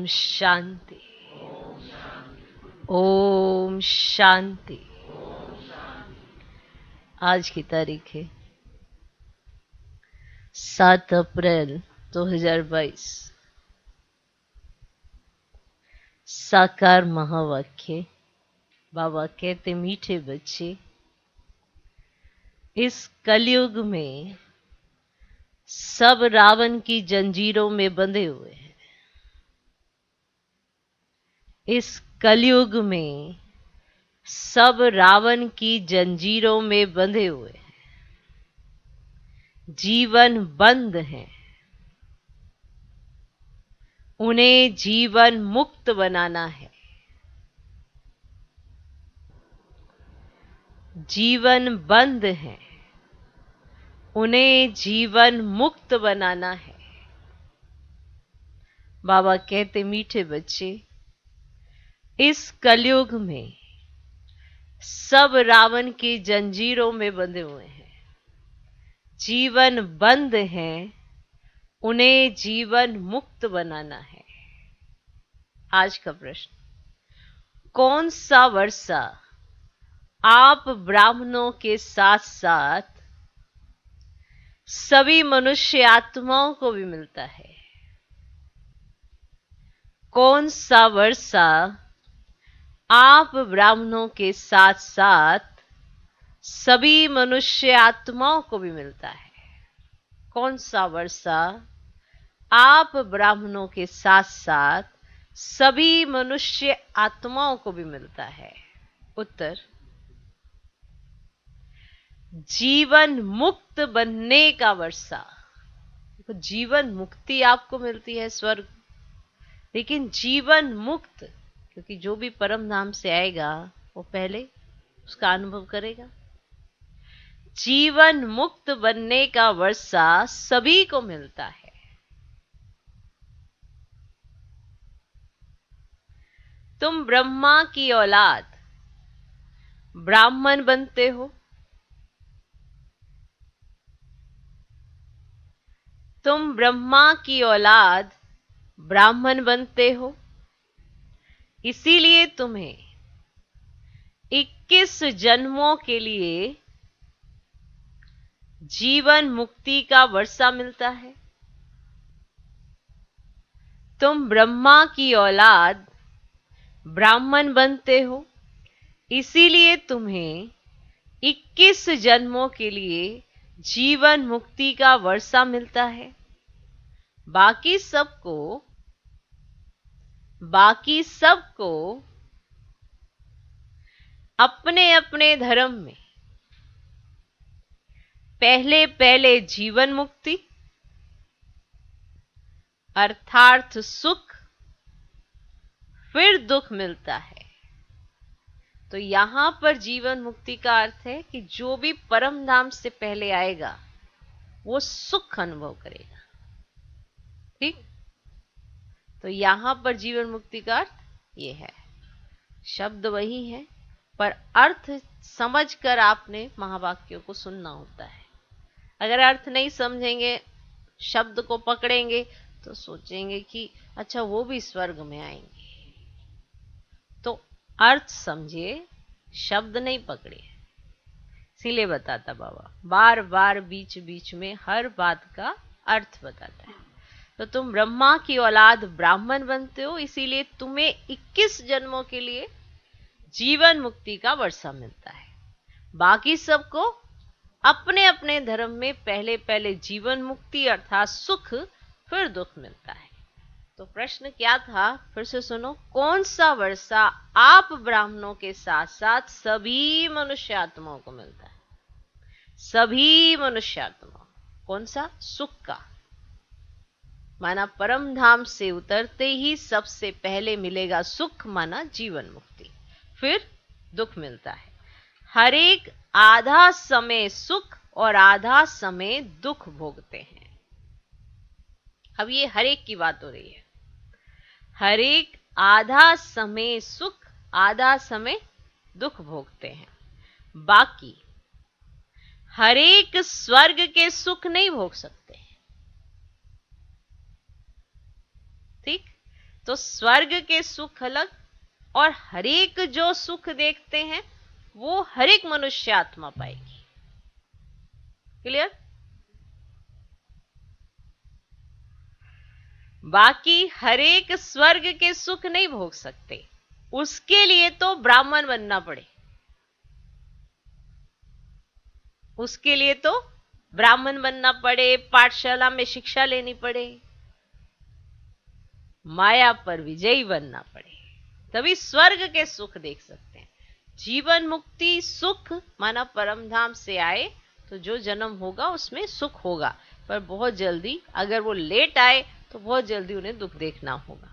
शांति। ओम शांति। आज की तारीख है 7 अप्रैल 2022। साकार महावाक्य। बाबा कहते मीठे बच्चे, इस कलयुग में सब रावण की जंजीरों में बंधे हुए हैं। इस कलयुग में सब रावण की जंजीरों में बंधे हुए हैं। जीवन बंद है, उन्हें जीवन मुक्त बनाना है। जीवन बंद है, उन्हें जीवन मुक्त बनाना है। बाबा कहते मीठे बच्चे, इस कलयुग में सब रावण की जंजीरों में बंधे हुए हैं। जीवन बंद है, उन्हें जीवन मुक्त बनाना है। आज का प्रश्न, कौन सा वर्षा आप ब्राह्मणों के साथ साथ सभी मनुष्य आत्माओं को भी मिलता है? कौन सा वर्षा आप ब्राह्मणों के साथ साथ सभी मनुष्य आत्माओं को भी मिलता है? कौन सा वर्षा आप ब्राह्मणों के साथ साथ सभी मनुष्य आत्माओं को भी मिलता है? उत्तर, जीवन मुक्त बनने का वर्षा। जीवन मुक्ति आपको मिलती है, स्वर्ग, लेकिन जीवन मुक्त, क्योंकि जो भी परम धाम से आएगा वो पहले उसका अनुभव करेगा। जीवन मुक्त बनने का वर्षा सभी को मिलता है। तुम ब्रह्मा की औलाद ब्राह्मण बनते हो। तुम ब्रह्मा की औलाद ब्राह्मण बनते हो, इसीलिए तुम्हें 21 जन्मों के लिए जीवन मुक्ति का वर्षा मिलता है। तुम ब्रह्मा की औलाद ब्राह्मण बनते हो, इसीलिए तुम्हें 21 जन्मों के लिए जीवन मुक्ति का वर्षा मिलता है। बाकी सबको अपने अपने धर्म में पहले जीवन मुक्ति अर्थात सुख, फिर दुख मिलता है। तो यहां पर जीवन मुक्ति का अर्थ है कि जो भी परम धाम से पहले आएगा वो सुख अनुभव करेगा। ठीक, तो यहां पर जीवन मुक्ति का अर्थ ये है। शब्द वही है, पर अर्थ समझकर आपने महावाक्यों को सुनना होता है। अगर अर्थ नहीं समझेंगे, शब्द को पकड़ेंगे तो सोचेंगे कि अच्छा वो भी स्वर्ग में आएंगे। तो अर्थ समझिए, शब्द नहीं पकड़े। इसीलिए बताता बाबा बार बार बीच बीच में हर बात का अर्थ बताता है। तो तुम ब्रह्मा की औलाद ब्राह्मण बनते हो, इसीलिए तुम्हें 21 जन्मों के लिए जीवन मुक्ति का वर्षा मिलता है। बाकी सबको अपने अपने धर्म में पहले जीवन मुक्ति अर्थात सुख, फिर दुख मिलता है। तो प्रश्न क्या था, फिर से सुनो। कौन सा वर्षा आप ब्राह्मणों के साथ साथ सभी मनुष्य आत्माओं को मिलता है? सभी मनुष्य आत्माओं। कौन सा? सुख का, माना परम धाम से उतरते ही सबसे पहले मिलेगा सुख, माना जीवन मुक्ति, फिर दुख मिलता है। हर एक आधा समय सुख और आधा समय दुख भोगते हैं। अब ये हर एक की बात हो रही है। हर एक आधा समय सुख, आधा समय दुख भोगते हैं। बाकी हर एक स्वर्ग के सुख नहीं भोग सकते। ठीक, तो स्वर्ग के सुख अलग, और हरेक जो सुख देखते हैं वो हरेक मनुष्य आत्मा पाएगी। क्लियर? बाकी हरेक स्वर्ग के सुख नहीं भोग सकते, उसके लिए तो ब्राह्मण बनना पड़े, उसके लिए तो ब्राह्मण बनना पड़े, पाठशाला में शिक्षा लेनी पड़े, माया पर विजयी बनना पड़े, तभी स्वर्ग के सुख देख सकते हैं। जीवन मुक्ति सुख माना परम धाम से आए तो जो जन्म होगा उसमें सुख होगा, पर बहुत जल्दी, अगर वो लेट आए तो बहुत जल्दी उन्हें दुख देखना होगा।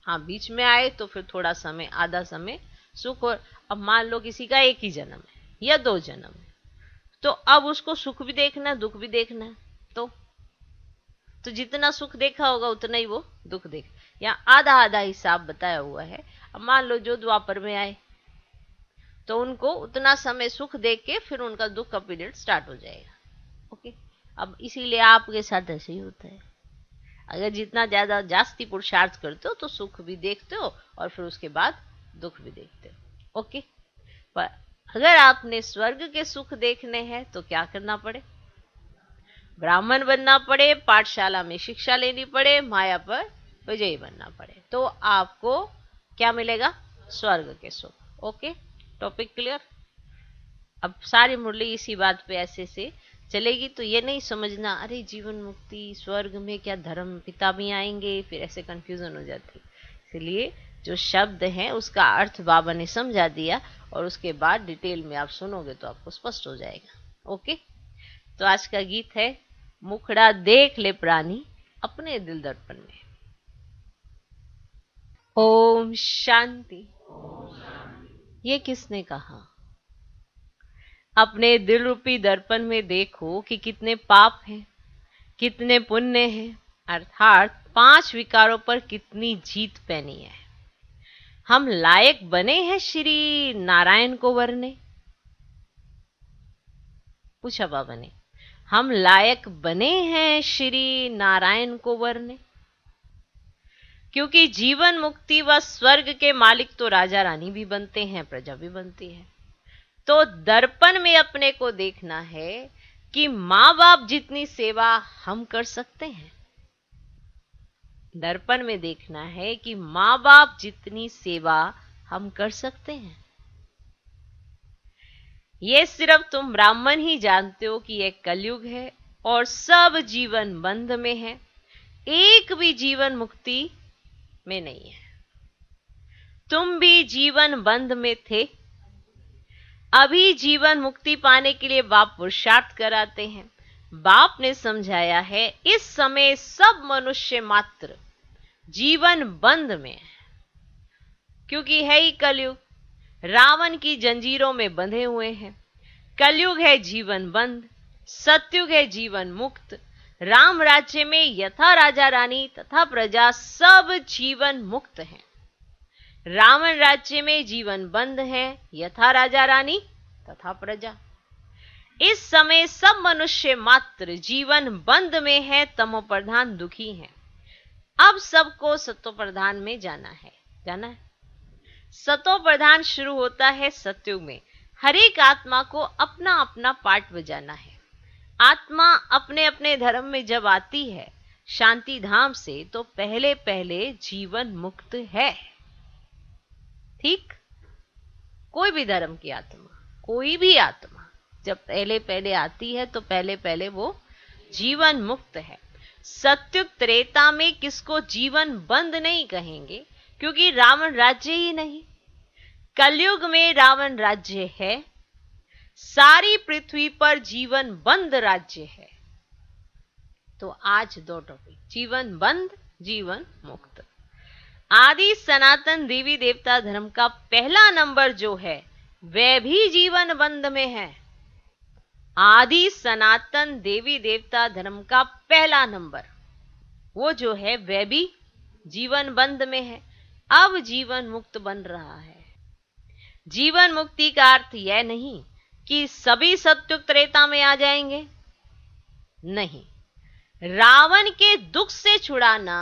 हाँ, बीच में आए तो फिर थोड़ा समय, आधा समय सुख। और अब मान लो किसी का एक ही जन्म है या 2 जन्म है, तो अब उसको सुख भी देखना है, दुख भी देखना है, तो जितना सुख देखा होगा उतना ही वो दुख देख, या आधा आधा हिसाब बताया हुआ है। अब मान लो जो द्वापर में आए तो उनको उतना समय सुख देख के फिर उनका दुख का पीरियड स्टार्ट हो जाएगा। ओके, अब इसीलिए आपके साथ ऐसे ही होता है, अगर जितना ज्यादा जास्ती पुरुषार्थ करते हो तो सुख भी देखते हो और फिर उसके बाद दुख भी देखते हो। ओके, पर अगर आपने स्वर्ग के सुख देखने हैं तो क्या करना पड़े? ब्राह्मण बनना पड़े, पाठशाला में शिक्षा लेनी पड़े, माया पर विजयी बनना पड़े, तो आपको क्या मिलेगा? स्वर्ग के सुख। Okay, topic clear? अब सारी मुरली इसी बात पे ऐसे से चलेगी, तो ये नहीं समझना अरे जीवन मुक्ति स्वर्ग में क्या धर्म पिता भी आएंगे, फिर ऐसे कंफ्यूजन हो जाती। इसलिए जो शब्द है उसका अर्थ बाबा ने समझा दिया, और उसके बाद डिटेल में आप सुनोगे तो आपको स्पष्ट हो जाएगा। ओके, तो आज का गीत है मुखड़ा देख ले प्राणी अपने दिल दर्पण में। ओम शांति। ये किसने कहा? अपने दिल रूपी दर्पण में देखो कि कितने पाप हैं, कितने पुण्य हैं, अर्थात 5 विकारों पर कितनी जीत पैनी है। हम लायक बने हैं श्री नारायण को वरने? पूछा बाबा ने, हम लायक बने हैं श्री नारायण को वरने? क्योंकि जीवन मुक्ति व स्वर्ग के मालिक तो राजा रानी भी बनते हैं, प्रजा भी बनती है। तो दर्पण में अपने को देखना है कि मां बाप जितनी सेवा हम कर सकते हैं। दर्पण में देखना है कि मां बाप जितनी सेवा हम कर सकते हैं। ये सिर्फ तुम ब्राह्मण ही जानते हो कि यह कलयुग है और सब जीवन बंध में है, एक भी जीवन मुक्ति में नहीं है। तुम भी जीवन बंध में थे, अभी जीवन मुक्ति पाने के लिए बाप पुरुषार्थ कराते हैं। बाप ने समझाया है इस समय सब मनुष्य मात्र जीवन बंध में है, क्योंकि है ही कलयुग, रावण की जंजीरों में बंधे हुए हैं। कलयुग है जीवन बंध, सतयुग है जीवन मुक्त। राम राज्य में यथा राजा रानी तथा प्रजा सब जीवन मुक्त हैं। रावण राज्य में जीवन बंद है, यथा राजा रानी तथा प्रजा। इस समय सब मनुष्य मात्र जीवन बंद में है, तमो प्रधान दुखी हैं। अब सबको सतो प्रधान में जाना है। सतो प्रधान शुरू होता है सतयुग में। हर एक आत्मा को अपना अपना पार्ट बजाना है। आत्मा अपने अपने धर्म में जब आती है शांति धाम से, तो पहले पहले जीवन मुक्त है। ठीक, कोई भी धर्म की आत्मा, कोई भी आत्मा जब पहले पहले आती है तो पहले पहले वो जीवन मुक्त है। सत्युग त्रेता में किसको जीवन बंद नहीं कहेंगे, क्योंकि रावण राज्य ही नहीं। कलयुग में रावण राज्य है, सारी पृथ्वी पर जीवन बंद राज्य है। तो आज 2 टॉपिक, जीवन बंद, जीवन मुक्त। आदि सनातन देवी देवता धर्म का पहला नंबर जो है वह भी जीवन बंद में है। आदि सनातन देवी देवता धर्म का पहला नंबर वो जो है वह भी जीवन बंद में है, अब जीवन मुक्त बन रहा है। जीवन मुक्ति का अर्थ यह नहीं कि सभी सत्युग त्रेता में आ जाएंगे, नहीं। रावण के दुख से छुड़ाना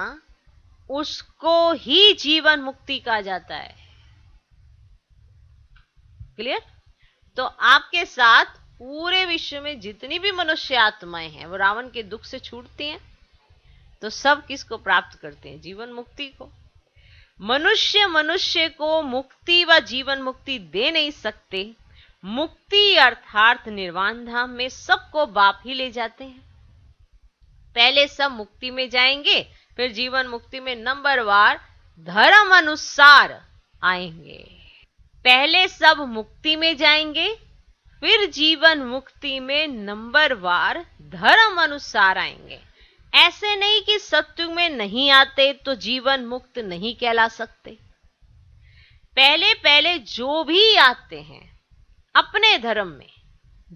उसको ही जीवन मुक्ति कहा जाता है। क्लियर? तो आपके साथ पूरे विश्व में जितनी भी मनुष्य आत्माएं हैं वो रावण के दुख से छूटती हैं, तो सब किसको प्राप्त करते हैं? जीवन मुक्ति को। मनुष्य को मुक्ति व जीवन मुक्ति दे नहीं सकते। मुक्ति अर्थात निर्वाण धाम में सबको बाप ही ले जाते हैं। पहले सब मुक्ति में जाएंगे, फिर जीवन मुक्ति में नंबरवार धर्म अनुसार आएंगे। पहले सब मुक्ति में जाएंगे, फिर जीवन मुक्ति में नंबरवार धर्म अनुसार आएंगे। ऐसे नहीं कि सत्युग में नहीं आते तो जीवन मुक्त नहीं कहला सकते। पहले पहले जो भी आते हैं अपने धर्म में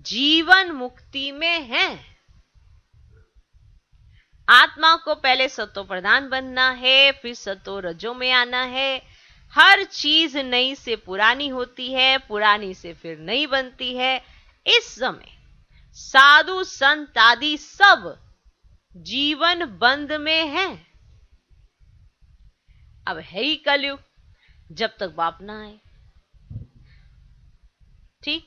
जीवन मुक्ति में हैं। आत्मा को पहले सतो प्रधान बनना है, फिर सतो रजो में आना है। हर चीज नई से पुरानी होती है, पुरानी से फिर नई बनती है। इस समय साधु संत आदि सब जीवन बंद में हैं। अब है ही कलयुग, जब तक बाप ना आए। ठीक,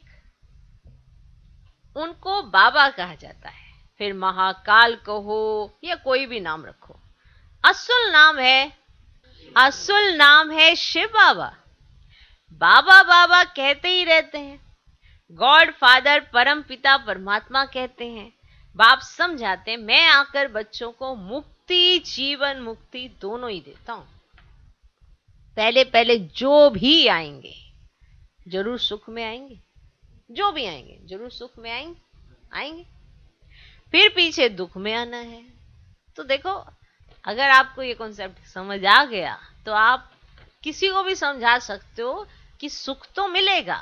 उनको बाबा कहा जाता है। फिर महाकाल कहो या कोई भी नाम रखो, असल नाम है शिव बाबा। बाबा बाबा कहते ही रहते हैं। गॉड फादर परम पिता परमात्मा कहते हैं। बाप समझाते हैं मैं आकर बच्चों को मुक्ति जीवन मुक्ति दोनों ही देता हूं। पहले पहले जो भी आएंगे जरूर सुख में आएंगे, जो भी आएंगे जरूर सुख में आएंगे। फिर पीछे दुख में आना है। तो देखो, अगर आपको ये कॉन्सेप्ट समझ आ गया तो आप किसी को भी समझा सकते हो कि सुख तो मिलेगा,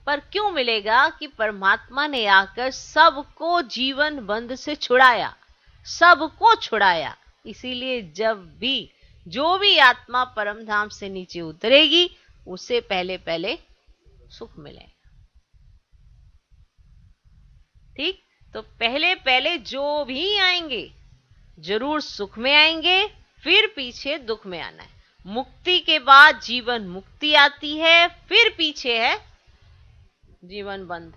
पर क्यों मिलेगा? कि परमात्मा ने आकर सबको जीवन बंध से छुड़ाया, सबको छुड़ाया। इसीलिए जब भी जो भी आत्मा परम धाम से नीचे उतरेगी उसे पहले पहले सुख मिलेगा। ठीक, तो पहले पहले जो भी आएंगे जरूर सुख में आएंगे, फिर पीछे दुख में आना है। मुक्ति के बाद जीवन मुक्ति आती है, फिर पीछे है जीवन बंद।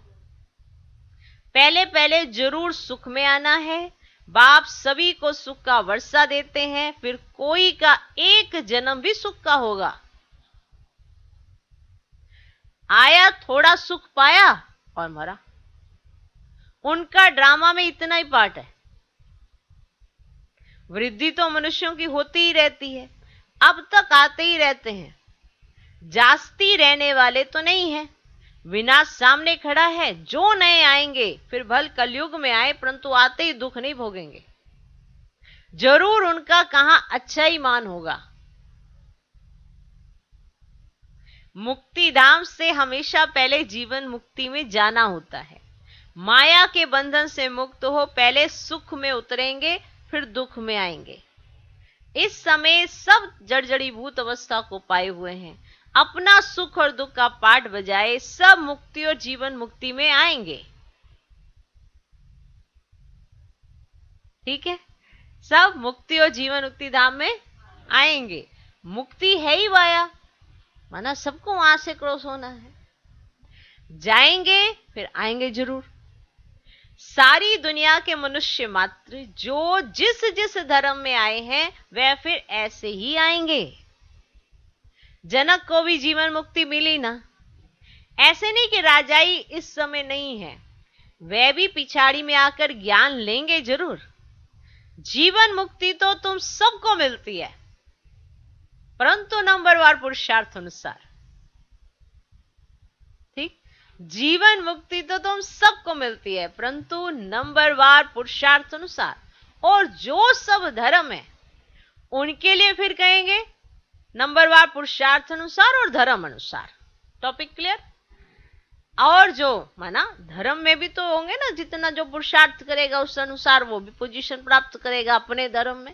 पहले पहले जरूर सुख में आना है। बाप सभी को सुख का वर्षा देते हैं, फिर कोई का एक जन्म भी सुख का होगा। आया, थोड़ा सुख पाया और मरा। उनका ड्रामा में इतना ही पार्ट है। वृद्धि तो मनुष्यों की होती ही रहती है, अब तक आते ही रहते हैं। जास्ती रहने वाले तो नहीं है। विनाश सामने खड़ा है। जो नए आएंगे फिर भल कलयुग में आए, परंतु आते ही दुख नहीं भोगेंगे। जरूर उनका कहां अच्छा ही मान होगा। मुक्ति धाम से हमेशा पहले जीवन मुक्ति में जाना होता है। माया के बंधन से मुक्त हो पहले सुख में उतरेंगे, फिर दुख में आएंगे। इस समय सब जड़जड़ीभूत अवस्था को पाए हुए हैं। अपना सुख और दुख का पाठ बजाए सब मुक्ति और जीवन मुक्ति में आएंगे। ठीक है, सब मुक्ति और जीवन मुक्ति धाम में आएंगे। मुक्ति है ही वाया, माना सबको वहां से क्रॉस होना है। जाएंगे फिर आएंगे जरूर। सारी दुनिया के मनुष्य मात्र जो जिस जिस धर्म में आए हैं वह फिर ऐसे ही आएंगे। जनक को भी जीवन मुक्ति मिली ना। ऐसे नहीं कि राजाई इस समय नहीं है, वह भी पिछाड़ी में आकर ज्ञान लेंगे जरूर। जीवन मुक्ति तो तुम सबको मिलती है, परंतु नंबरवार पुरुषार्थ अनुसार। ठीक, जीवन मुक्ति तो तुम सबको मिलती है, परंतु नंबरवार पुरुषार्थ अनुसार। और जो सब धर्म है उनके लिए फिर कहेंगे नंबरवार पुरुषार्थ अनुसार और धर्म अनुसार। Topic clear? और जो माना धर्म में भी तो होंगे ना, जितना जो पुरुषार्थ करेगा उस अनुसार वो भी पोजीशन प्राप्त करेगा अपने धर्म में।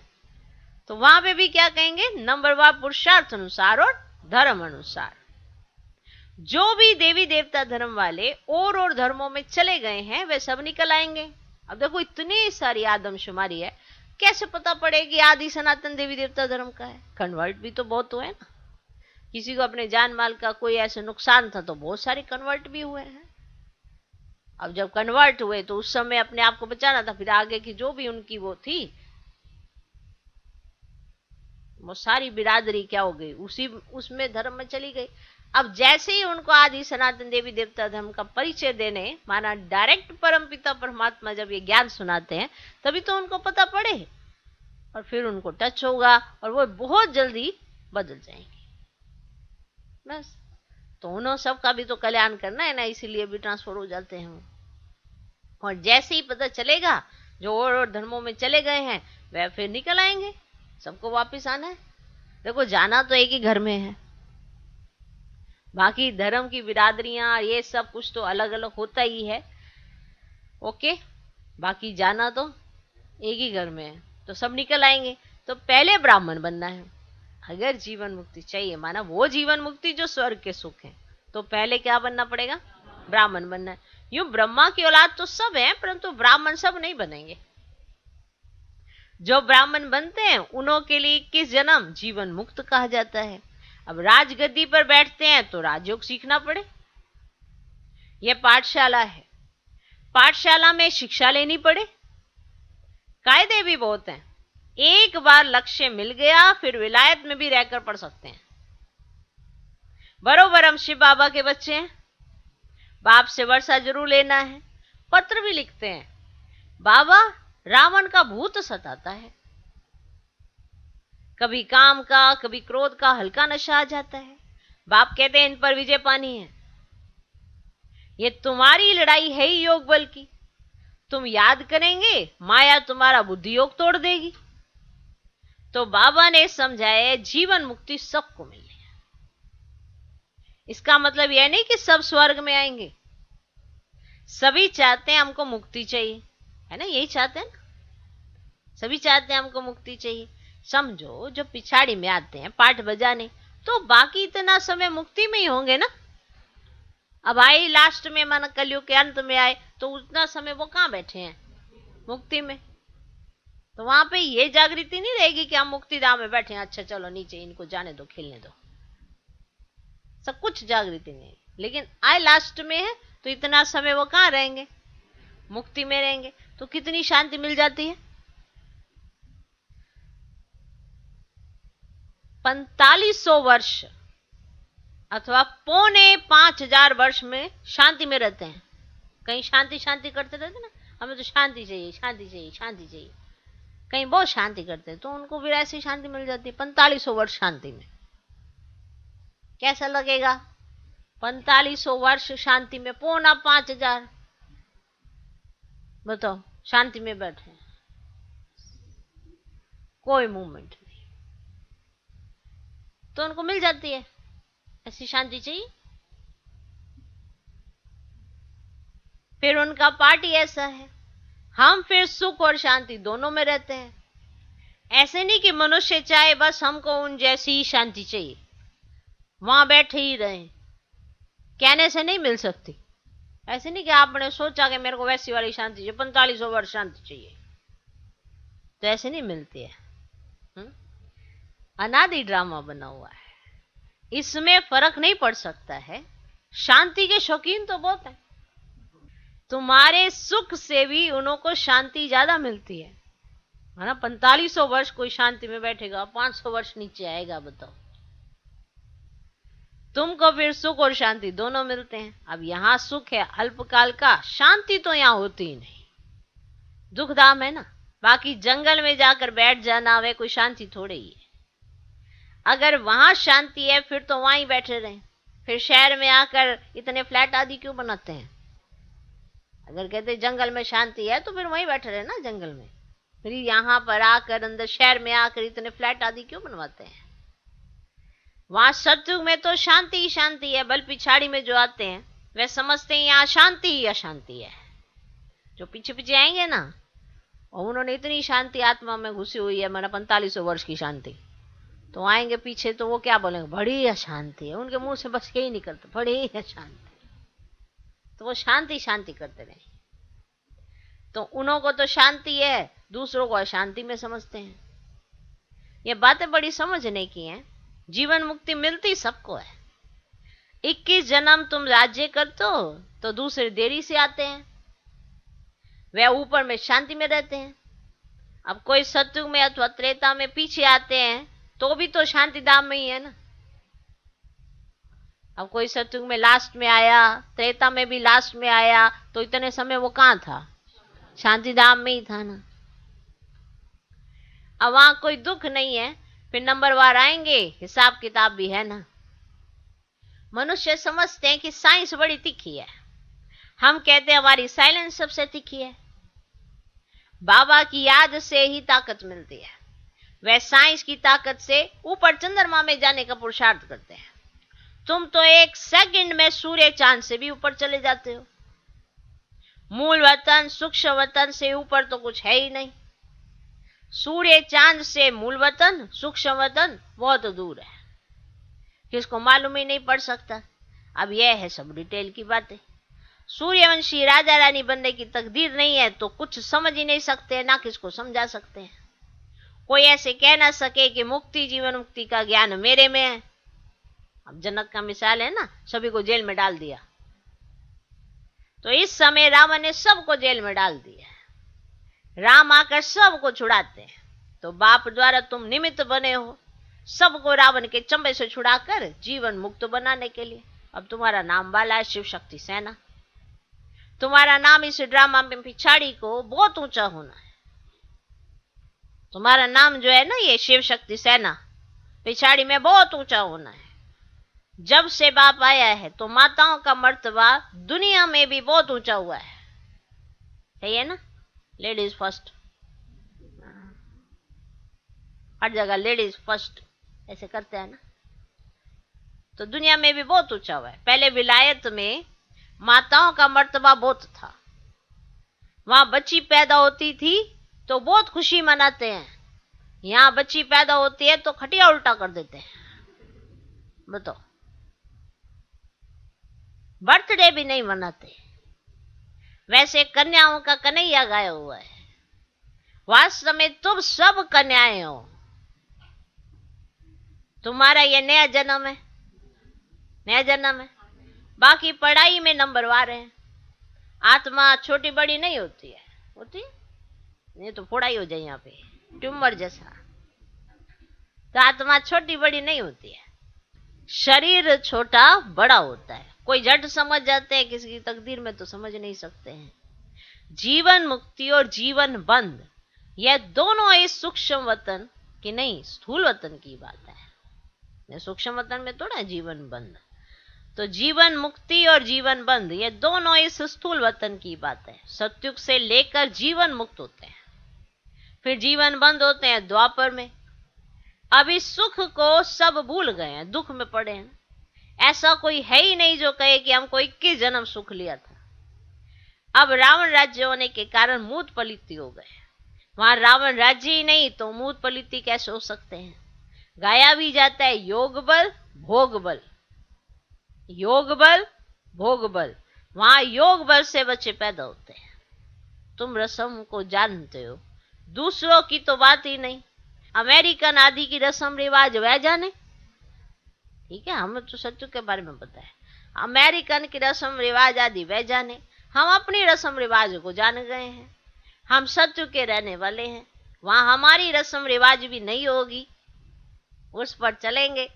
तो वहां पे भी क्या कहेंगे? नंबरवार पुरुषार्थ अनुसार और धर्म अनुसार। जो भी देवी देवता धर्म वाले और धर्मों में चले गए हैं वे सब निकल आएंगे। अब देखो इतनी सारी आदमशुमारी है, कैसे पता पड़े कि आदि सनातन देवी देवता धर्म का है? कन्वर्ट भी तो बहुत हुए ना। किसी को अपने जान माल का कोई ऐसे नुकसान था तो बहुत सारे कन्वर्ट भी हुए हैं। अब जब कन्वर्ट हुए तो उस समय अपने आप को बचाना था, फिर आगे की जो भी उनकी वो थी वो सारी बिरादरी क्या हो गई, उसी उसमें धर्म में चली गई। अब जैसे ही उनको आदि सनातन देवी देवता धर्म का परिचय देने, माना डायरेक्ट परमपिता परमात्मा जब ये ज्ञान सुनाते हैं तभी तो उनको पता पड़े, और फिर उनको टच होगा और वो बहुत जल्दी बदल जाएंगे। बस, तो उन्होंने सबका भी तो कल्याण करना है ना, इसीलिए भी ट्रांसफर हो जाते हैं। और जैसे ही पता चलेगा जो और धर्मों में चले गए हैं वह फिर निकल आएंगे, सबको वापस आना है। देखो, जाना तो एक ही घर में है, बाकी धर्म की बिरादरियां ये सब कुछ तो अलग अलग होता ही है, ओके, बाकी जाना तो एक ही घर में है, तो सब निकल आएंगे। तो पहले ब्राह्मण बनना है अगर जीवन मुक्ति चाहिए, माना वो जीवन मुक्ति जो स्वर्ग के सुख है, तो पहले क्या बनना पड़ेगा? ब्राह्मण बनना है। यूं ब्रह्मा की औलाद तो सब है, परंतु ब्राह्मण सब नहीं बनेंगे। जो ब्राह्मण बनते हैं उन्हों के लिए 21 जन्म जीवन मुक्त कहा जाता है। अब राजगद्दी पर बैठते हैं तो राजयोग सीखना पड़े, यह पाठशाला है, पाठशाला में शिक्षा लेनी पड़े, कायदे भी बहुत हैं। एक बार लक्ष्य मिल गया फिर विलायत में भी रहकर पढ़ सकते हैं। बरोबर हम शिव बाबा के बच्चे हैं, बाप से वर्षा जरूर लेना है, पत्र भी लिखते हैं, बाबा रावण का भूत सताता है, कभी काम का कभी क्रोध का हल्का नशा आ जाता है, बाप कहते हैं इन पर विजय पानी है, ये तुम्हारी लड़ाई है ही योग बल की, तुम याद करेंगे माया तुम्हारा बुद्धि योग तोड़ देगी। तो बाबा ने समझाया जीवन मुक्ति सबको मिलनी है। इसका मतलब यह नहीं कि सब स्वर्ग में आएंगे, सभी चाहते हैं हमको मुक्ति चाहिए, है ना, यही चाहते हैं ना, सभी चाहते हैं हमको मुक्ति चाहिए। समझो जो पिछाड़ी में आते हैं पाठ बजाने, तो बाकी इतना समय मुक्ति में ही होंगे ना। अब आए लास्ट में, माना कलयुग के अंत में आए, तो उतना समय वो कहां बैठे हैं? मुक्ति में। तो वहां पे ये जागृति नहीं रहेगी कि हम मुक्ति धाम में बैठे हैं, अच्छा चलो नीचे इनको जाने दो, खेलने दो, सब कुछ जागृति नहीं। लेकिन आए लास्ट में है तो इतना समय वो कहां रहेंगे? मुक्ति में रहेंगे। तो कितनी शांति मिल जाती है? 4500 वर्ष अथवा 4500 वर्ष में शांति में रहते हैं। कहीं शांति शांति करते रहते ना, हमें तो शांति चाहिए, शांति चाहिए, शांति चाहिए, कहीं बहुत शांति करते हैं, तो उनको भी ऐसी शांति मिल जाती है 4500 वर्ष शांति में। कैसा लगेगा 4500 वर्ष शांति में? 4500 बताओ, शांति में बैठे, कोई मूवमेंट नहीं, तो उनको मिल जाती है ऐसी शांति चाहिए। फिर उनका पार्टी ऐसा है, हम फिर सुख और शांति दोनों में रहते हैं। ऐसे नहीं कि मनुष्य चाहे बस हमको उन जैसी ही शांति चाहिए, वहां बैठे ही रहे, कहने से नहीं मिल सकती। ऐसे नहीं कि आपने सोचा कि मेरे को वैसी वाली शांति चाहिए, 4500 वर्ष शांति चाहिए, तो ऐसे नहीं मिलती है। अनादि ड्रामा बना हुआ है, इसमें फर्क नहीं पड़ सकता है। शांति के शौकीन तो बहुत है, तुम्हारे सुख से भी उन्हों को शांति ज्यादा मिलती है ना। 4500 वर्ष कोई शांति में बैठेगा, 500 वर्ष नीचे आएगा, बताओ। तुमको फिर सुख और शांति दोनों मिलते हैं। अब यहां सुख है अल्पकाल का, शांति तो यहां होती ही नहीं, दुखधाम है ना। बाकी जंगल में जाकर बैठ जाना वे कोई शांति थोड़े ही है। अगर वहां शांति है फिर तो वहां ही बैठे रहें, फिर शहर में आकर इतने फ्लैट आदि क्यों बनाते हैं? अगर कहते जंगल में शांति है तो फिर वहीं बैठे रहे ना जंगल में, फिर यहां पर आकर अंदर शहर में आकर इतने फ्लैट आदि क्यों बनवाते हैं? वहां सत्युग में तो शांति ही शांति है। बल पिछाड़ी में जो आते हैं वे समझते हैं यहाँ शांति ही अशांति है। जो पीछे पीछे आएंगे ना, और उन्होंने इतनी शांति आत्मा में घुसी हुई है, माना 4500 वर्ष की शांति, तो आएंगे पीछे तो वो क्या बोलेंगे? बड़ी अशांति है। उनके मुंह से बस यही निकलता, बड़ी अशांति। तो वो शांति शांति करते रहे। तो उन्हों को तो शांति है, दूसरों को अशांति में समझते हैं। ये बातें बड़ी समझने की हैं। जीवन मुक्ति मिलती सबको है। 21 जन्म तुम राज्य करते हो तो दूसरे देरी से आते हैं, वे ऊपर में शांति में रहते हैं। अब कोई सतयुग में अथवा त्रेता में पीछे आते हैं तो भी तो शांति धाम में ही है ना। अब कोई सतयुग में लास्ट में आया, त्रेता में भी लास्ट में आया, तो इतने समय वो कहां था? शांति धाम में ही था ना। अब वहां कोई दुख नहीं है, फिर नंबरवार आएंगे, हिसाब किताब भी है ना। मनुष्य समझते हैं कि साइंस बड़ी तीखी है, हम कहते हैं हमारी साइलेंस सबसे तीखी है। बाबा की याद से ही ताकत मिलती है। वह साइंस की ताकत से ऊपर चंद्रमा में जाने का पुरुषार्थ करते हैं। तुम तो एक सेकंड में सूर्य चांद से भी ऊपर चले जाते हो। मूल वतन सूक्ष्म वतन से ऊपर तो कुछ है ही नहीं। सूर्य चांद से मूल वतन सूक्ष्म वतन बहुत दूर है, किसको मालूम ही नहीं पड़ सकता। अब यह है सब डिटेल की बातें। सूर्यवंशी राजा रानी बनने की तकदीर नहीं है तो कुछ समझ ही नहीं सकते, ना किसको समझा सकते हैं। कोई ऐसे कह ना सके कि मुक्ति जीवन मुक्ति का ज्ञान मेरे में है। अब जनक का मिसाल है ना, सभी को जेल में डाल दिया, तो इस समय रावण ने सबको जेल में डाल दिया। राम आकर सबको छुड़ाते हैं, तो बाप द्वारा तुम निमित्त बने हो सबको रावण के चंबे से छुड़ाकर जीवन मुक्त बनाने के लिए। अब तुम्हारा नाम वाला है शिव शक्ति सेना। तुम्हारा नाम इस ड्रामा में पिछाड़ी को बहुत ऊंचा होना है। तुम्हारा नाम जो है ना, ये शिव शक्ति सेना, पिछाड़ी में बहुत ऊंचा होना है। जब से बाप आया है तो माताओं का मर्तबा दुनिया में भी बहुत ऊंचा हुआ है ना। लेडीज फर्स्ट, हर जगह लेडीज फर्स्ट ऐसे करते हैं ना, तो दुनिया में भी बहुत ऊंचा हुआ है। पहले विलायत में माताओं का मर्तबा बहुत था, वहां बच्ची पैदा होती थी तो बहुत खुशी मनाते हैं। यहां बच्ची पैदा होती है तो खटिया उल्टा कर देते हैं। बताओ, बर्थडे भी नहीं मनाते। वैसे कन्याओं का कन्हैया गाया हुआ है। वास्तव में तुम सब कन्याएं हो। तुम्हारा ये नया जन्म है, नया जन्म है। बाकी पढ़ाई में नंबरवार है। आत्मा छोटी बड़ी नहीं होती है, होती है? नहीं तो फोड़ाई हो जाए यहाँ पे ट्यूमर जैसा। तो आत्मा छोटी बड़ी नहीं होती है, शरीर छोटा बड़ा होता है। कोई झट समझ जाते हैं, किसी की तकदीर में तो समझ नहीं सकते हैं। जीवन मुक्ति और जीवन बंद, यह दोनों इस सूक्ष्म वतन की नहीं, स्थूल वतन की बात है। सूक्ष्म वतन में थोड़ा जीवन बंद। तो जीवन मुक्ति और जीवन बंद, ये दोनों इस स्थूल वतन की बात है। सतयुग से लेकर जीवन मुक्त होते हैं, फिर जीवन बंद होते हैं द्वापर में। अभी सुख को सब भूल गए हैं, दुख में पड़े हैं। ऐसा कोई है ही नहीं जो कहे कि हमको 21 जन्म सुख लिया था। अब रावण राज्य होने के कारण मूत पलिति हो गए। वहां रावण राज्य ही नहीं तो मूत पलिति कैसे हो सकते हैं? गाया भी जाता है योग बल भोग बल, योग बल भोग बल। वहां योग बल से बच्चे पैदा होते हैं। तुम रस्म को जानते हो, दूसरों की तो बात ही नहीं। अमेरिकन आदि की रस्म रिवाज वह जाने, ठीक है, हमें तो सत्य के बारे में पता है। अमेरिकन की रस्म रिवाज आदि वह जाने, हम अपनी रस्म रिवाज को जान गए हैं। हम सत्य के रहने वाले हैं, वहां हमारी रस्म रिवाज भी नहीं होगी, उस पर चलेंगे।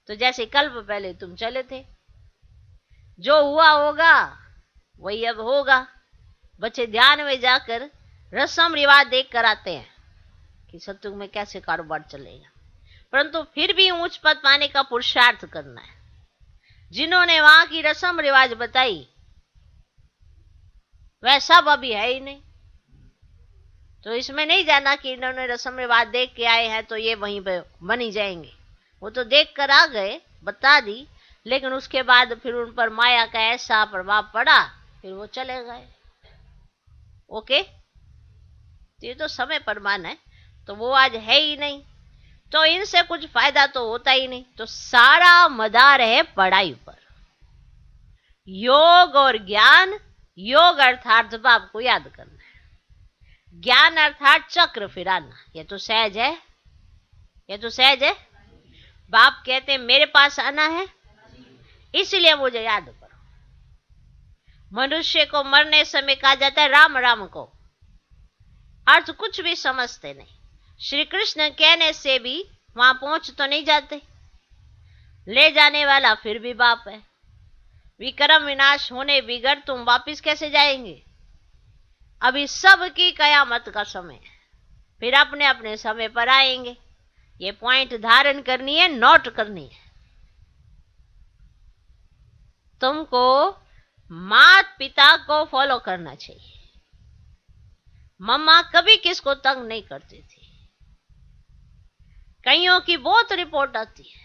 तो जैसे कल्प पहले तुम चले थे, जो हुआ होगा वही अब होगा। बच्चे ध्यान में जाकर रस्म रिवाज देख कर आते हैं कि सत्युग में कैसे कारोबार चलेगा, परंतु फिर भी ऊंच पद पाने का पुरुषार्थ करना है। जिन्होंने वहां की रस्म रिवाज बताई वह सब अभी है ही नहीं। तो इसमें नहीं जाना कि इन्होंने रस्म रिवाज देख के आए हैं तो ये वहीं पे बन ही जाएंगे। वो तो देख कर आ गए, बता दी, लेकिन उसके बाद फिर उन पर माया का ऐसा प्रभाव पड़ा, फिर वो चले गए। ओके, तो ये तो समय प्रमाण है, तो वो आज है ही नहीं, तो इनसे कुछ फायदा तो होता ही नहीं। तो सारा मदार है पढ़ाई पर। योग और ज्ञान योग अर्थात बाप को याद करना है। ज्ञान अर्थात चक्र फिराना। ये तो सहज है, ये तो सहज है। बाप कहते हैं मेरे पास आना है, इसलिए मुझे याद करो। मनुष्य को मरने समय कहा जाता है राम राम को, अर्थ कुछ भी समझते नहीं। श्री कृष्ण कहने से भी वहां पहुंच तो नहीं जाते, ले जाने वाला फिर भी बाप है। विक्रम विनाश होने बिगड़ तुम वापिस कैसे जाएंगे? अभी सबकी कयामत का समय है, फिर अपने अपने समय पर आएंगे। ये पॉइंट धारण करनी है, नोट करनी है। तुमको माता पिता को फॉलो करना चाहिए। मम्मा कभी किसको तंग नहीं करती थी। कईयों की बहुत रिपोर्ट आती है,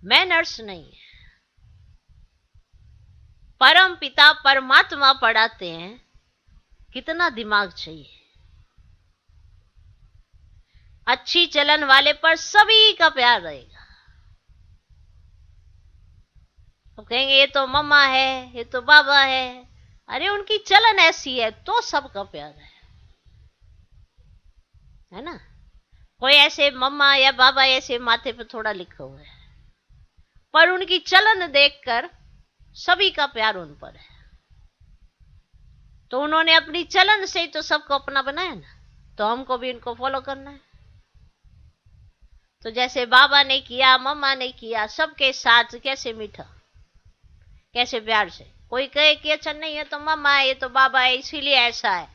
मैनर्स नहीं है। परम पिता परमात्मा पढ़ाते हैं, कितना दिमाग चाहिए। अच्छी चलन वाले पर सभी का प्यार रहेगा। तो कहेंगे ये तो मम्मा है, ये तो बाबा है। अरे उनकी चलन ऐसी है तो सबका प्यार है ना। कोई ऐसे मम्मा या बाबा ऐसे माथे पे थोड़ा लिखा हुआ है, पर उनकी चलन देखकर सभी का प्यार उन पर है। तो उन्होंने अपनी चलन से ही तो सबको अपना बनाया ना, तो हमको भी इनको फॉलो करना है। तो जैसे बाबा ने किया, मम्मा ने किया, सबके साथ कैसे मीठा, कैसे प्यार से। कोई कहे कि अच्छा नहीं है तो मम्मा है, ये तो बाबा है, इसीलिए ऐसा है,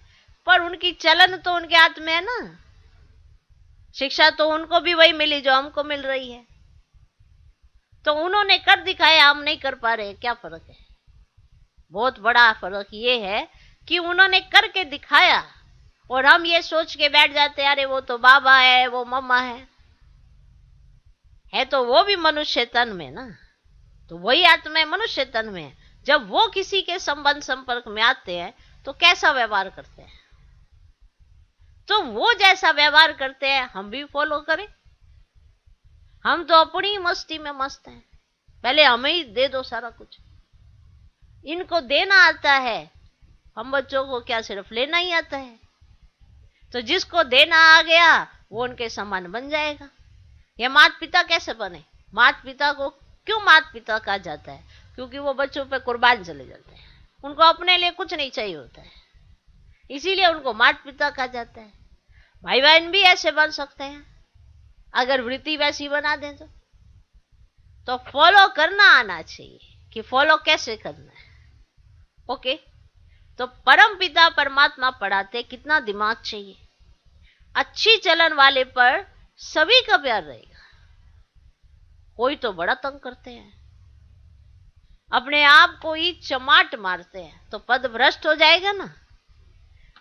पर उनकी चलन तो उनके हाथ में है ना। शिक्षा तो उनको भी वही मिली जो हमको मिल रही है। तो उन्होंने कर दिखाया, हम नहीं कर पा रहे, क्या फर्क है? बहुत बड़ा फर्क ये है कि उन्होंने करके दिखाया और हम ये सोच के बैठ जाते अरे वो तो बाबा है, वो मम्मा है तो वो भी मनुष्य तन में ना। तो वही आत्मा मनुष्य तन में है। जब वो किसी के संबंध संपर्क में आते हैं तो कैसा व्यवहार करते हैं, तो वो जैसा व्यवहार करते हैं हम भी फॉलो करें। हम तो अपनी मस्ती में मस्त हैं, पहले हमें ही दे दो सारा कुछ। इनको देना आता है, हम बच्चों को क्या सिर्फ लेना ही आता है? तो जिसको देना आ गया वो उनके समान बन जाएगा। ये माता पिता कैसे बने? माता पिता को क्यों माता पिता कहा जाता है? क्योंकि वो बच्चों पे कुर्बान चले जाते हैं, उनको अपने लिए कुछ नहीं चाहिए होता है, इसीलिए उनको माता पिता कहा जाता है। भाई बहन भी ऐसे बन सकते हैं अगर वृत्ति वैसी बना दें तो फॉलो करना आना चाहिए कि फॉलो कैसे करना है। ओके, तो परम पिता परमात्मा पढ़ाते, कितना दिमाग चाहिए। अच्छी चलन वाले पर सभी का प्यार रहेगा। कोई तो बड़ा तंग करते हैं, अपने आप को ही चमाट मारते हैं, तो पद भ्रष्ट हो जाएगा ना,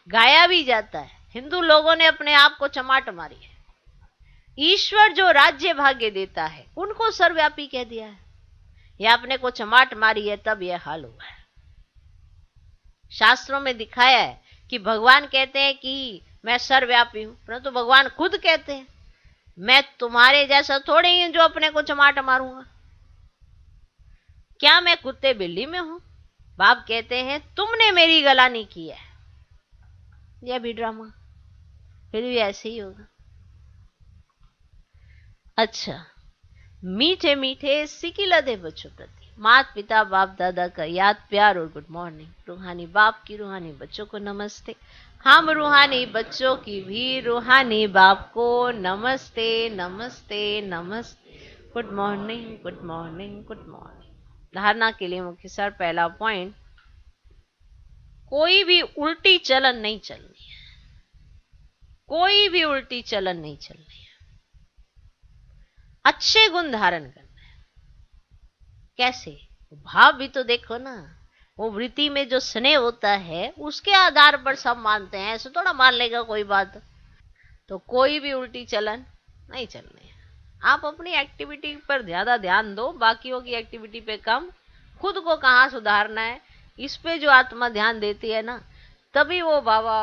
गाया भी जाता है। हिंदू लोगों ने अपने आप को चमाट मारी है। ईश्वर जो राज्य भाग्य देता है उनको सर्वव्यापी कह दिया है, या अपने को चमाट मारी है तब यह हाल हुआ है। शास्त्रों में दिखाया है कि भगवान कहते हैं कि मैं सर्वव्यापी हूं, परंतु भगवान खुद कहते हैं मैं तुम्हारे जैसा थोड़े ही जो अपने को चमाट मारूंगा। क्या मैं कुत्ते बिल्ली में हूं? बाप कहते हैं तुमने मेरी गलानी की है। यह भी ड्रामा, फिर भी ऐसे ही होगा। अच्छा, मीठे मीठे सिकिलदे बच्चों प्रति माता पिता बाप दादा का याद प्यार और गुड मॉर्निंग। रूहानी बाप की रूहानी बच्चों को नमस्ते। हम रूहानी बच्चों की भी रूहानी बाप को नमस्ते नमस्ते नमस्ते। Good morning good morning good morning. धारणा के लिए मुख्य सार, पहला पॉइंट, कोई भी उल्टी चलन नहीं चलनी है, कोई भी उल्टी चलन नहीं चलनी है। अच्छे गुण धारण करना है। कैसे? भाव भी तो देखो ना, वो वृत्ति में जो स्नेह होता है उसके आधार पर सब मानते हैं, ऐसे थोड़ा मान लेगा कोई बात। तो कोई भी उल्टी चलन नहीं चलनी है। आप अपनी एक्टिविटी पर ज्यादा ध्यान दो, बाकियों की एक्टिविटी पे कम। खुद को कहाँ सुधारना है इस पे जो आत्मा ध्यान देती है ना, तभी वो बाबा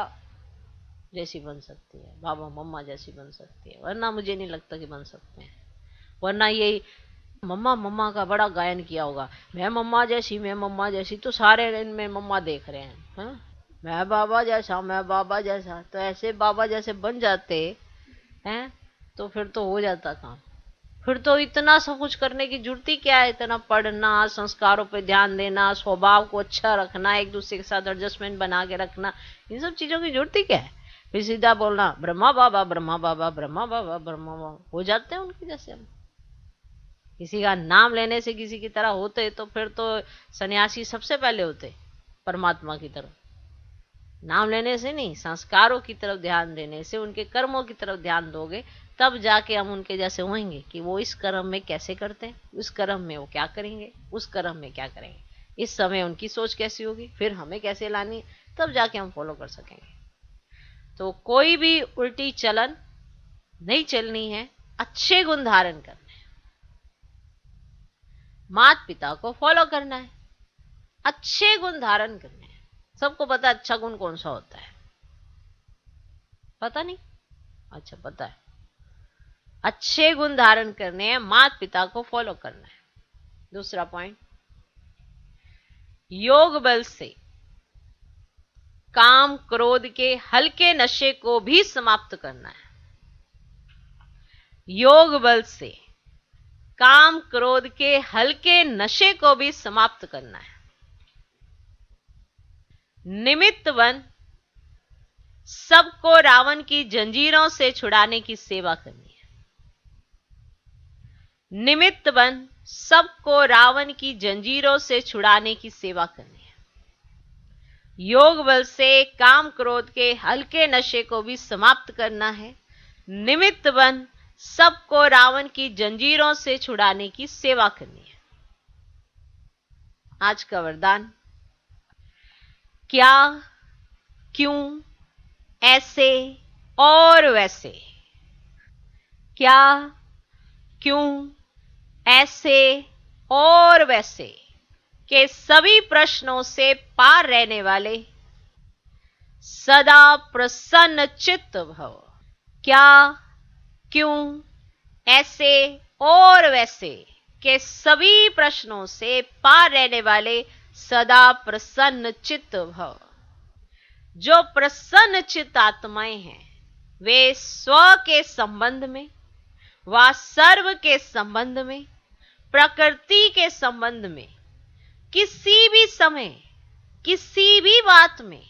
जैसी बन सकती है, बाबा मम्मा जैसी बन सकती है, वरना मुझे नहीं लगता कि बन सकते हैं। वरना ये मम्मा मम्मा का बड़ा गायन किया होगा, मैं मम्मा जैसी, मैं मम्मा जैसी, तो सारे इनमें मम्मा देख रहे हैं, हाँ? मैं बाबा जैसा, मैं बाबा जैसा, तो ऐसे बाबा जैसे बन जाते हैं तो फिर तो हो जाता काम। फिर तो इतना सब कुछ करने की जरूरत ही क्या है, इतना पढ़ना, संस्कारों पे ध्यान देना, स्वभाव को अच्छा रखना, एक दूसरे के साथ एडजस्टमेंट बना के रखना, इन सब चीजों की जरूरत ही क्या है। फिर सीधा बोलना ब्रह्मा बाबा ब्रह्मा बाबा ब्रह्मा बाबा ब्रह्मा बाबा, हो जाते हैं उनके जैसे हम। किसी का नाम लेने से किसी की तरह होते तो फिर तो सन्यासी सबसे पहले होते परमात्मा की तरफ। नाम लेने से नहीं, संस्कारों की तरफ ध्यान देने से, उनके कर्मों की तरफ ध्यान दोगे, तब जाके हम उनके जैसे होंगे कि वो इस कर्म में कैसे करते हैं, उस कर्म में वो क्या करेंगे, उस कर्म में क्या करेंगे, इस समय उनकी सोच कैसी होगी, फिर हमें कैसे लानी, तब जाके हम फॉलो कर सकेंगे। तो कोई भी उल्टी चलन नहीं चलनी है, अच्छे गुण धारण करने हैं, माता पिता को फॉलो करना है, अच्छे गुण धारण करने हैं। सबको पता है अच्छा गुण कौन सा होता है? पता नहीं? अच्छा, पता है। अच्छे गुण धारण करने हैं, माता पिता को फॉलो करना है। दूसरा पॉइंट, योग बल से काम क्रोध के हल्के नशे को भी समाप्त करना है। योग बल से काम क्रोध के हल्के नशे को भी समाप्त करना है। निमित्त बन सबको रावण की जंजीरों से छुड़ाने की सेवा करनी है। निमित्त बन सबको रावण की जंजीरों से छुड़ाने की सेवा करनी है। योग बल से काम क्रोध के हल्के नशे को भी समाप्त करना है। निमित्त बन सबको रावण की जंजीरों से छुड़ाने की सेवा करनी है। आज का वरदान, क्या, क्यों, ऐसे और वैसे, क्या, क्यों, ऐसे और वैसे के सभी प्रश्नों से पार रहने वाले सदा प्रसन्न चित्त भव। क्या, क्यों, ऐसे और वैसे के सभी प्रश्नों से पार रहने वाले सदा प्रसन्न चित्त भव। जो प्रसन्न चित्त आत्माएं हैं, वे स्व के संबंध में, व सर्व के संबंध में, प्रकृति के संबंध में, किसी भी समय, किसी भी बात में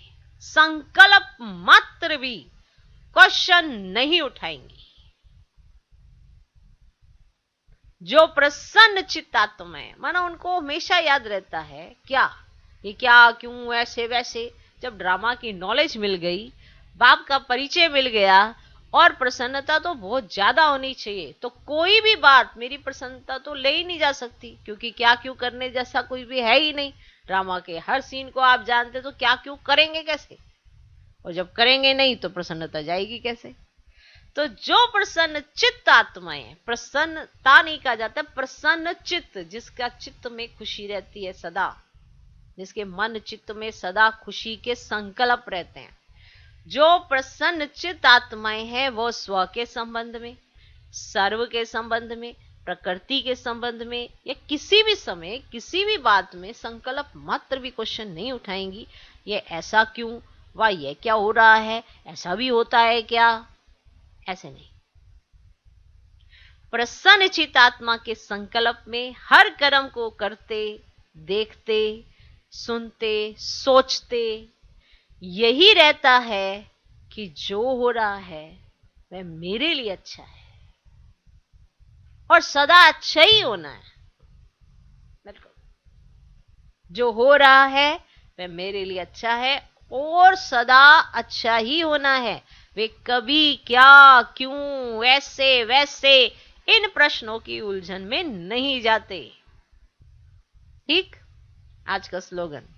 संकल्प मात्र भी क्वेश्चन नहीं उठाएंगी। जो प्रसन्न चित्तात्मा है, माना उनको हमेशा याद रहता है क्या, ये क्या, क्यों, ऐसे वैसे। जब ड्रामा की नॉलेज मिल गई, बाप का परिचय मिल गया, और प्रसन्नता तो बहुत ज्यादा होनी चाहिए, तो कोई भी बात मेरी प्रसन्नता तो ले ही नहीं जा सकती, क्योंकि क्या क्यों करने जैसा कोई भी है ही नहीं। ड्रामा के हर सीन को आप जानते, तो क्या क्यों करेंगे कैसे, और जब करेंगे नहीं तो प्रसन्नता जाएगी कैसे। तो जो प्रसन्न चित्त आत्माएं, प्रसन्नता नहीं कहा जाता, प्रसन्न चित्त, जिसका चित्त में खुशी रहती है सदा, जिसके मन चित्त में सदा खुशी के संकल्प रहते हैं, जो प्रसन्न चित्त आत्माएं हैं, वो स्व के संबंध में, सर्व के संबंध में, प्रकृति के संबंध में, या किसी भी समय, किसी भी बात में संकल्प मात्र भी क्वेश्चन नहीं उठाएंगी। ये ऐसा क्यों, व ये क्या हो रहा है, ऐसा भी होता है क्या, ऐसे नहीं। प्रसन्न चित्त आत्मा के संकल्प में हर कर्म को करते, देखते, सुनते, सोचते यही रहता है कि जो हो रहा है वह मेरे लिए अच्छा है, और सदा अच्छा ही होना है। बिल्कुल, जो हो रहा है वह मेरे लिए अच्छा है और सदा अच्छा ही होना है। वे कभी क्या, क्यों, ऐसे वैसे इन प्रश्नों की उलझन में नहीं जाते। ठीक। आज का स्लोगन,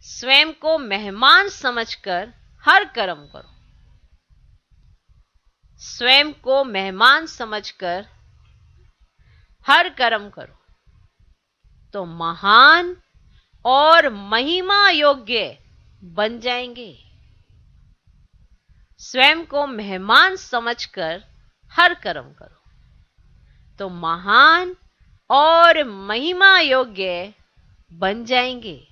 स्वयं को मेहमान समझकर हर कर्म करो। स्वयं को मेहमान समझकर हर कर्म करो, तो महान और महिमा योग्य बन जाएंगे। स्वयं को मेहमान समझकर हर कर्म करो, तो महान और महिमा योग्य बन जाएंगे।